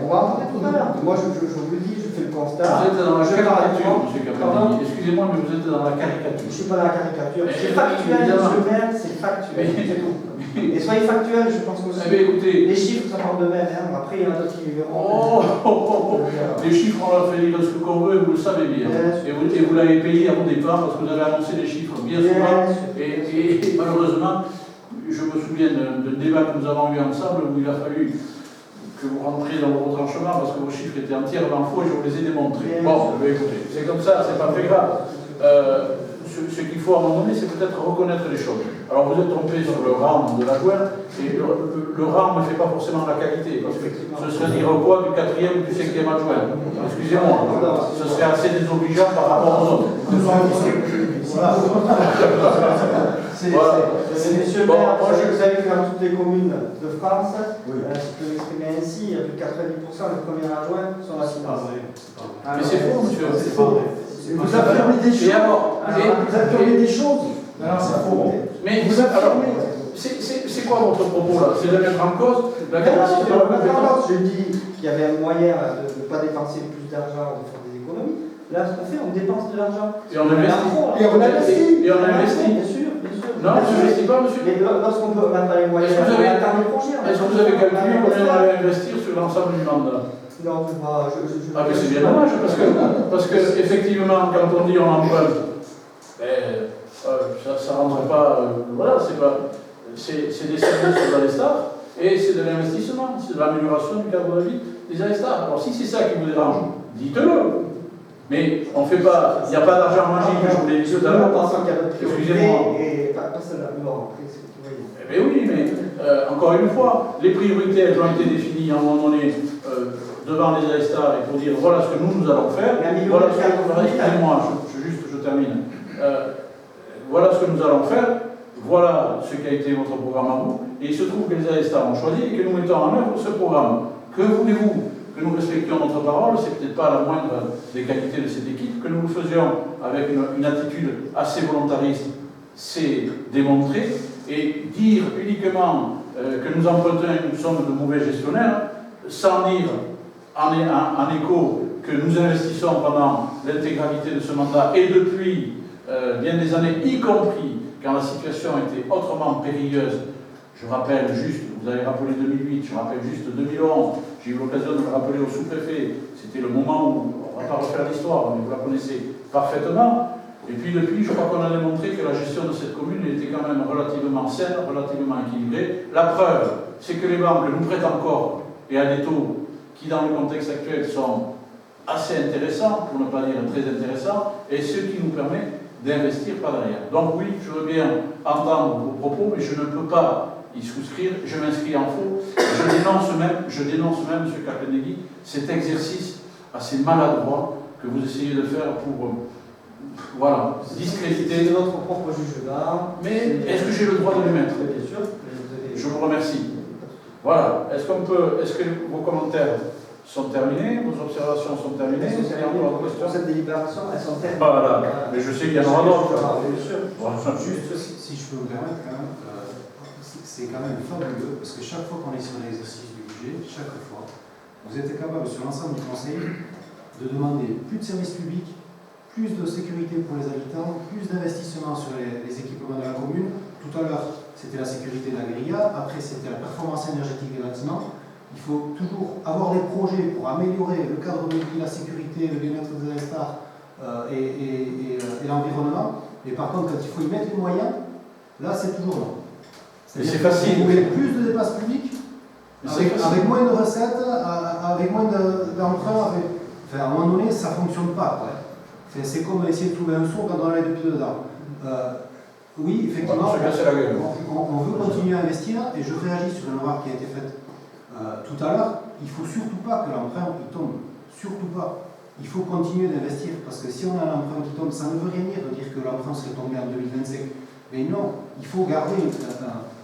on va en parler tout à l'heure. Moi, je vous le dis, je fais le constat. Vous êtes dans la Je caricature, parle- monsieur Pardon. Capelli. Excusez-moi, mais vous êtes dans la Je caricature. ne suis pas dans la caricature. Mais- C'est factuel, évidemment. monsieur le maire, c'est factuel. C'est tout. Et soyez factuel, je pense aussi. Eh bien, écoutez, Les chiffres, ça parle de même. Hein. Après, il y en a d'autres qui verront. Les chiffres, on leur fait lire ce qu'on veut, vous le savez bien. Et vous l'avez payé à vos départ parce que vous avez annoncé les chiffres bien souvent. Et malheureusement, je me souviens d'un débat que nous avons eu ensemble où il a fallu que vous rentriez dans vos retranchements parce que vos chiffres étaient entièrement faux et je vous les ai démontrés. Bon, écoutez, c'est comme ça, c'est pas très grave. Ce qu'il faut à un moment donné, c'est peut-être reconnaître les choses. Alors vous êtes trompé sur le rang de l'adjoint, et le rang ne fait pas forcément la qualité, parce que ce serait dire quoi du 4e ou du 5e adjoint. Excusez-moi, ce serait assez désobligeant par rapport aux autres. Monsieur le Bon, maire, moi, vous savez que dans toutes les communes de France, Oui. si je peux m'exprimer ainsi, il y a plus de 90% des premiers adjoints sont assistants. Mais c'est faux, monsieur. C'est pas vrai. Vous affirmez des choses. Et alors, Vous affirmez des choses. C'est faux. mais Vous alors, affirmez. c'est quoi votre propos là? C'est de mettre en cause la capacité de la compétence? J'ai dit qu'il y avait un moyen de ne pas dépenser plus d'argent, de faire des économies. Là, ce qu'on fait, on dépense de l'argent. Et on investit. Et on investit. Et on investit. Bien sûr, bien sûr. Non, je n'investis pas, monsieur. Mais lorsqu'on peut même pas les moyens, Est-ce que vous avez- on attend le projet. Est-ce que vous avez calculé combien on allait investir sur l'ensemble du mandat? Non, Ah, mais c'est bien dommage, parce que effectivement, quand on dit on emprunte, ça ne rentre pas. Voilà, c'est des services aux AESTAR et c'est de l'investissement, c'est de l'amélioration du cadre de vie des AESTAR. Alors, si c'est ça qui vous dérange, dites-le. Mais on fait pas, il n'y a pas d'argent magique, je vous l'ai dit tout à l'heure. pensant qu'il y a d'autres priorités. Excusez-moi. Et pas celle-là. Non, après, c'est ce que vous voyez. Eh bien oui, mais encore une fois, les priorités elles ont été définies à un moment donné devant les AESTAR et pour dire voilà ce que nous allons faire. Voilà ce que, excusez-moi, je termine. Voilà ce que nous allons faire. Voilà ce qui a été votre programme à vous. Et il se trouve que les AESTAR ont choisi et que nous mettons en œuvre ce programme. Que voulez-vous? Que nous respections notre parole, c'est peut-être pas la moindre des qualités de cette équipe. Que nous le faisions avec une attitude assez volontariste, c'est démontrer. Et dire uniquement que nous empruntons une somme de mauvais gestionnaires, sans dire en écho que nous investissons pendant l'intégralité de ce mandat et depuis bien des années, y compris quand la situation était autrement périlleuse. Je rappelle juste, vous avez rappelé 2008, je rappelle juste 2011, j'ai eu l'occasion de le rappeler au sous-préfet, c'était le moment où, on ne va pas refaire l'histoire, mais vous la connaissez parfaitement. Et puis depuis, je crois qu'on a démontré que la gestion de cette commune était quand même relativement saine, relativement équilibrée. La preuve, c'est que les banques nous prêtent encore, et à des taux qui, dans le contexte actuel, sont assez intéressants, pour ne pas dire très intéressants, et ce qui nous permet d'investir par derrière. Donc oui, je veux bien entendre vos propos, mais je ne peux pas y souscrire, je m'inscris en faux. Je dénonce même, M. Capelli, cet exercice assez maladroit que vous essayez de faire pour voilà, discréditer. C'est votre propre jugement. Mais est-ce que j'ai le droit de le mettre? Bien sûr. Je vous remercie. Voilà. Est-ce que vos commentaires sont terminés, vos observations sont terminées? Est-ce qu'il y a encore des questions? Pour cette délibération, elles sont terminées. Voilà. Mais je sais qu'il y en aura d'autres. Bien sûr. Voilà. Juste, si je peux me permettre, quand même, c'est quand même fabuleux, parce que chaque fois qu'on est sur l'exercice du budget, chaque fois, vous êtes capable, sur l'ensemble du conseil, de demander plus de services publics, plus de sécurité pour les habitants, plus d'investissement sur les équipements de la commune. Tout à l'heure, c'était la sécurité de la grilla, après c'était la performance énergétique des bâtiments. Il faut toujours avoir des projets pour améliorer le cadre de vie, la sécurité, le bien-être des AESTAR et l'environnement. Mais par contre, quand il faut y mettre les moyens, là c'est toujours non. C'est facile. Vous voulez plus de dépenses publiques, avec moins de recettes, avec moins d'emprunts, enfin, à un moment donné, ça ne fonctionne pas. Ouais. C'est comme essayer de trouver un sourd quand on a les deux pieds dedans. Oui, effectivement, on veut continuer à investir, et je réagis sur une remarque qui a été faite tout à l'heure. Il ne faut surtout pas que l'emprunt tombe. Surtout pas. Il faut continuer d'investir, parce que si on a un emprunt qui tombe, ça ne veut rien dire de dire que l'emprunt serait tombé en 2025. Mais non, il faut garder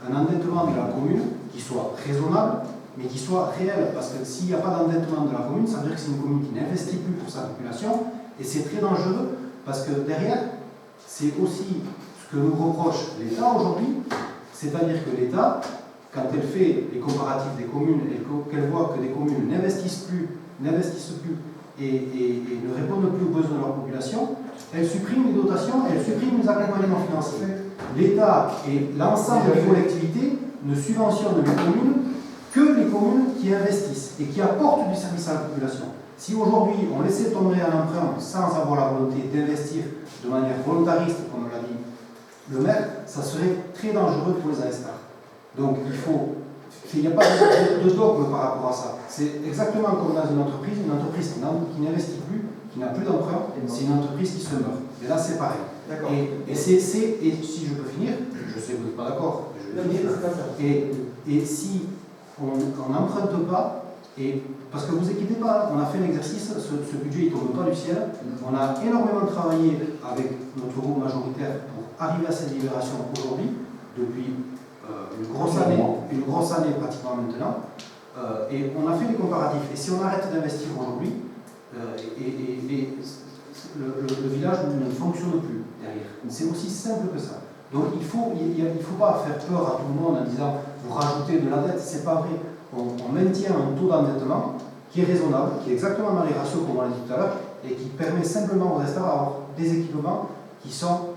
un endettement de la commune qui soit raisonnable, mais qui soit réel. Parce que s'il n'y a pas d'endettement de la commune, ça veut dire que c'est une commune qui n'investit plus pour sa population. Et c'est très dangereux, parce que derrière, c'est aussi ce que nous reproche l'État aujourd'hui. C'est-à-dire que l'État, quand elle fait les comparatifs des communes et qu'elle voit que des communes n'investissent plus et ne répondent plus aux besoins de leur population, elle supprime les dotations, elle supprime les accompagnements financiers. L'État et l'ensemble des collectivités ne subventionnent les communes que les communes qui investissent et qui apportent du service à la population. Si aujourd'hui on laissait tomber un emprunt sans avoir la volonté d'investir de manière volontariste, comme l'a dit le maire, ça serait très dangereux pour les ASTAR. Donc il n'y a pas de dogme par rapport à ça. C'est exactement comme dans une entreprise qui n'investit plus, qui n'a plus d'emprunt, c'est une entreprise qui se meurt. Et là c'est pareil. Et si je peux finir, je sais que vous n'êtes pas d'accord, je vais finir. Et si on n'emprunte pas, parce que vous inquiétez pas, on a fait un exercice, ce budget il ne tombe pas du ciel, on a énormément travaillé avec notre groupe majoritaire pour arriver à cette libération aujourd'hui, depuis une grosse année pratiquement maintenant, et on a fait des comparatifs. Et si on arrête d'investir aujourd'hui, le village ne fonctionne plus derrière. C'est aussi simple que ça. Donc il ne faut pas faire peur à tout le monde en disant vous rajoutez de la dette, c'est pas vrai. On maintient un taux d'endettement qui est raisonnable, qui est exactement dans les ratios comme on l'a dit tout à l'heure, et qui permet simplement aux restants d'avoir des équipements qui font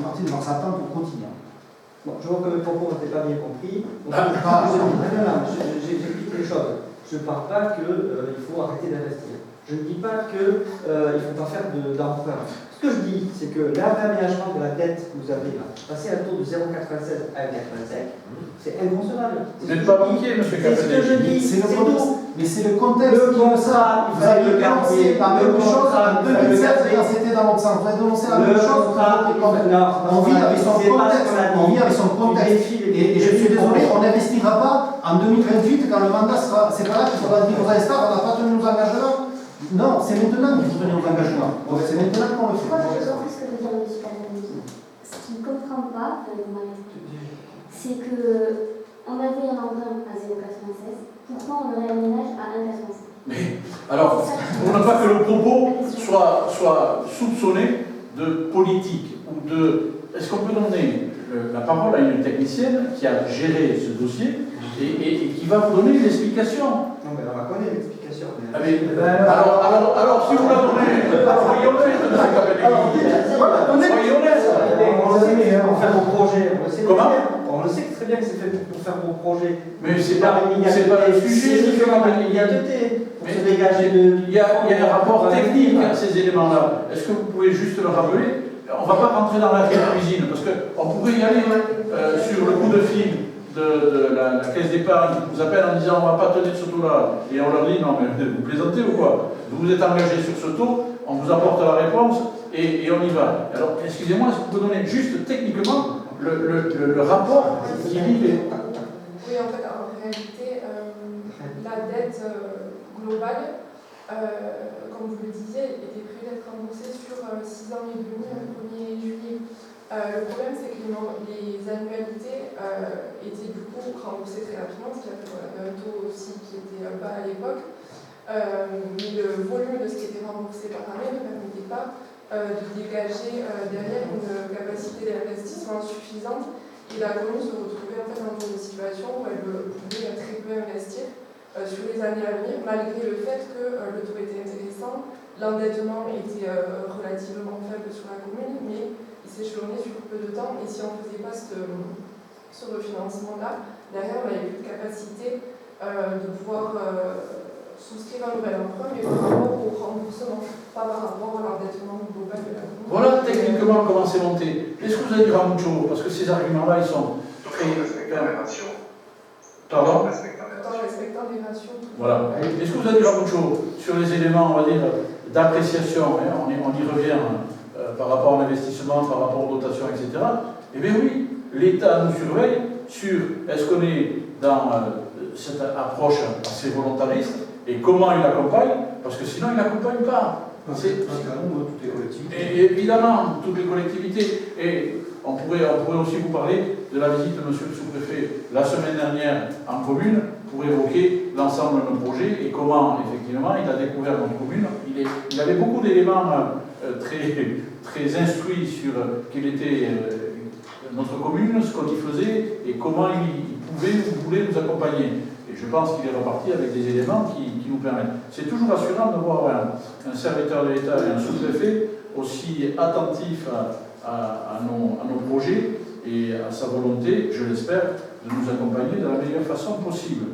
partie de leurs attentes au quotidien. Bon, je vois que mes propos n'étaient pas bien compris. J'explique les choses. Je ne parle pas qu'il faut arrêter d'investir. Je ne dis pas qu'il ne faut pas faire d'emprunt. Ce que je dis, c'est que l'aménagement de la dette que vous avez là, passer un taux de 0,96 à 1,85, c'est inconcevable. Vous n'êtes pas banquier, monsieur Capenet. C'est ce que je dis, c'est tout. Mais c'est le contexte. Le contrat, vous avez dénoncé la même chose en 2007 quand c'était dans l'autre sens. Vous avez dénoncé la même chose. On vit avec son contexte. Et je suis désolé, on n'investira pas en 2028 quand le mandat sera. C'est pas là qu'il faudra dire aux ASTAR, on n'a pas tenu nos engagements. Non, c'est maintenant qu'il faut tenir nos engagements. C'est maintenant qu'on le fait. Moi, je comprends ce que veut dire le monsieur Capenet. Ce qu'il ne comprend pas, c'est qu'on avait un emprunt à 0,96. Pourquoi on aurait un ménage à 1,85? Mais, alors, pour ne pas que le propos soit soupçonné de politique ou de... Est-ce qu'on peut donner la parole à une technicienne qui a géré ce dossier et qui va vous donner l'explication? Non, mais on va connaître l'explication. Alors, si vous la donnez, soyez honnête, M. Capenet. Soyez honnête. On le sait pour faire vos projets. Comment? On le sait très bien que c'est fait pour faire vos projets. Mais c'est pas le sujet. Il y a il y a un rapport technique à ces éléments-là. Est-ce que vous pouvez juste le rappeler? On ne va pas rentrer dans la cuisine, parce qu'on pourrait y aller sur le coup de fil de la caisse d'épargne qui nous appelle en disant on ne va pas tenir ce taux-là. Et on leur dit non, mais vous plaisantez ou quoi? Vous vous êtes engagé sur ce taux, on vous apporte la réponse et on y va. Alors, excusez-moi, est-ce que vous pouvez donner juste techniquement le rapport qui lie les... Oui, en fait, en réalité, la dette globale, comme vous le disiez, était prévue d'être remboursée sur 6 ans et demi, le 1er juillet. Le problème, c'est que les annualités étaient du coup remboursées très rapidement, ce qui a fait un taux aussi qui était bas à l'époque. Mais le volume de ce qui était remboursé par année ne permettait pas de dégager derrière une capacité d'investissement suffisante. Et la commune se retrouvait en fait dans une situation où elle pouvait très peu investir sur les années à venir, malgré le fait que le taux était intéressant, l'endettement était relativement faible sur la commune, mais il s'échelonnait sur peu de temps. Et si on ne faisait pas ce refinancement-là, derrière on n'avait plus de capacité de pouvoir souscrire un nouvel emprunt, mais par rapport au remboursement, pas par rapport à l'endettement global de la commune. Voilà techniquement comment c'est monté. Est-ce que vous allez dire à Mucho? Parce que ces arguments-là, ils sont très... Pardon? Respectant les ratios. Voilà. Est-ce que vous allez dire à Mucho sur les éléments, on va dire, d'appréciation, hein, on y revient par rapport à l'investissement, par rapport aux dotations, etc. Eh bien oui, l'État nous surveille sur est-ce qu'on est dans cette approche assez volontariste et comment il accompagne, parce que sinon il n'accompagne pas. Toutes les collectivités. Et évidemment, toutes les collectivités. Et on pourrait aussi vous parler de la visite de monsieur le sous-préfet la semaine dernière en commune pour évoquer l'ensemble de nos projets et comment, effectivement, il a découvert notre commune. Il avait beaucoup d'éléments très instruits sur quelle était notre commune, ce qu'on y faisait et comment il pouvait ou voulait nous accompagner. Et je pense qu'il est reparti avec des éléments qui nous permettent. C'est toujours rassurant de voir un serviteur de l'État et un sous-préfet aussi attentif à nos projets et à sa volonté, je l'espère, de nous accompagner de la meilleure façon possible.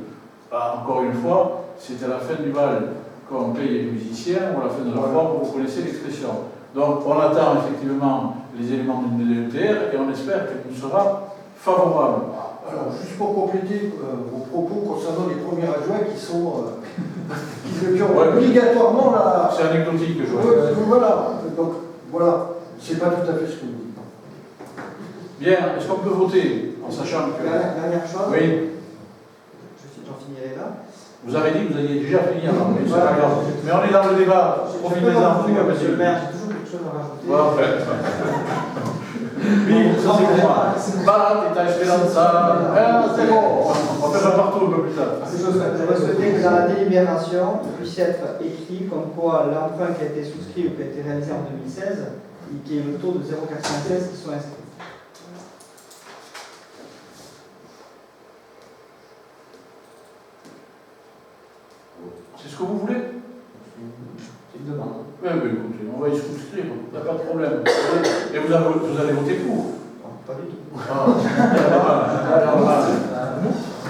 Encore une fois, c'est à la fin du bal qu'on paye les musiciens ou à la fin de la foire, vous connaissez l'expression. Donc on attend effectivement les éléments d'une DETR et on espère qu'il nous sera favorable. Alors, juste pour compléter vos propos concernant les premiers adjoints qui sont qui ont obligatoirement la. C'est anecdotique, je vois. Voilà, donc voilà, c'est pas tout à fait ce que vous dites. Bien, est-ce qu'on peut voter en sachant que. Dernière chose. Oui. J'en finirai là. Vous avez dit que vous aviez déjà fini avant, mais c'est pas grave. Mais on est dans le débat. Profitez-en, Monsieur le maire, j'ai toujours quelque chose à rajouter. Voilà, en fait. Oui, ça c'est pour moi. Bah, t'es Esperanza. C'est bon. On va faire ça partout un peu plus tard. J'aurais souhaité que dans la délibération, il puisse être écrit comme quoi l'emprunt qui a été souscrit ou qui a été réalisé en 2016, et qui est le taux de 0,96 qui soit inscrit. C'est ce que vous voulez? C'est une demande. Oui, mais écoutez, on va y souscrire, il n'y a pas de problème. Et vous allez voter pour? Non, pas du tout.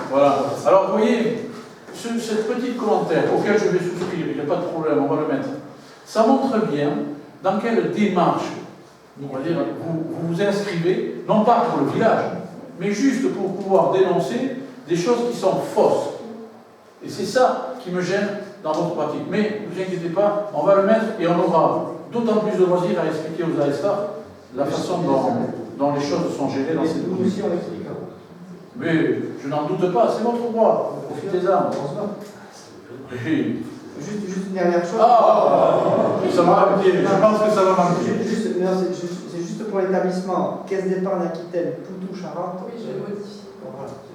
Voilà. Alors, vous voyez, cette petite commentaire auquel je vais souscrire, il n'y a pas de problème, on va le mettre. Ça montre bien dans quelle démarche on va dire, vous vous inscrivez, non pas pour le village, mais juste pour pouvoir dénoncer des choses qui sont fausses. Et c'est ça qui me gêne dans votre pratique. Mais ne vous inquiétez pas, on va le mettre et on aura d'autant plus de loisirs à expliquer aux ASA la façon dont les choses sont gérées dans cette Nous aussi, on explique. Mais je n'en doute pas, c'est votre droit. Profitez-en. Oui. Juste une dernière chose. Ça va manquer, je pense que ça va manquer. C'est juste pour l'établissement Caisse d'épargne Aquitaine, Poutou-Charente. Oui, je l'ai modifié.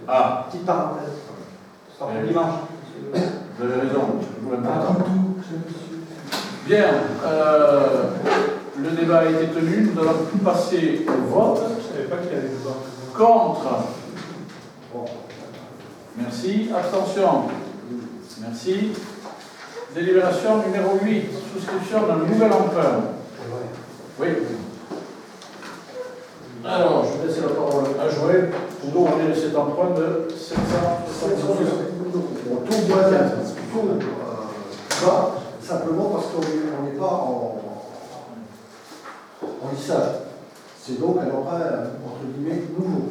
Voilà. Petite parenthèse. C'est pour dimanche. Vous avez raison, c'est important. Bien, le débat a été tenu, nous allons passer au vote. Je ne savais pas qu'il y avait des votes. Contre. Merci. Abstention. Merci. Délibération numéro 8, souscription d'un nouvel emprunt. Oui. Alors, je vais laisser la parole à Joël pour ouvrir cet emprunt de 770 euros. Tout voisin, simplement parce qu'on n'est pas en lissage. C'est donc un emprunt, entre guillemets, nouveau.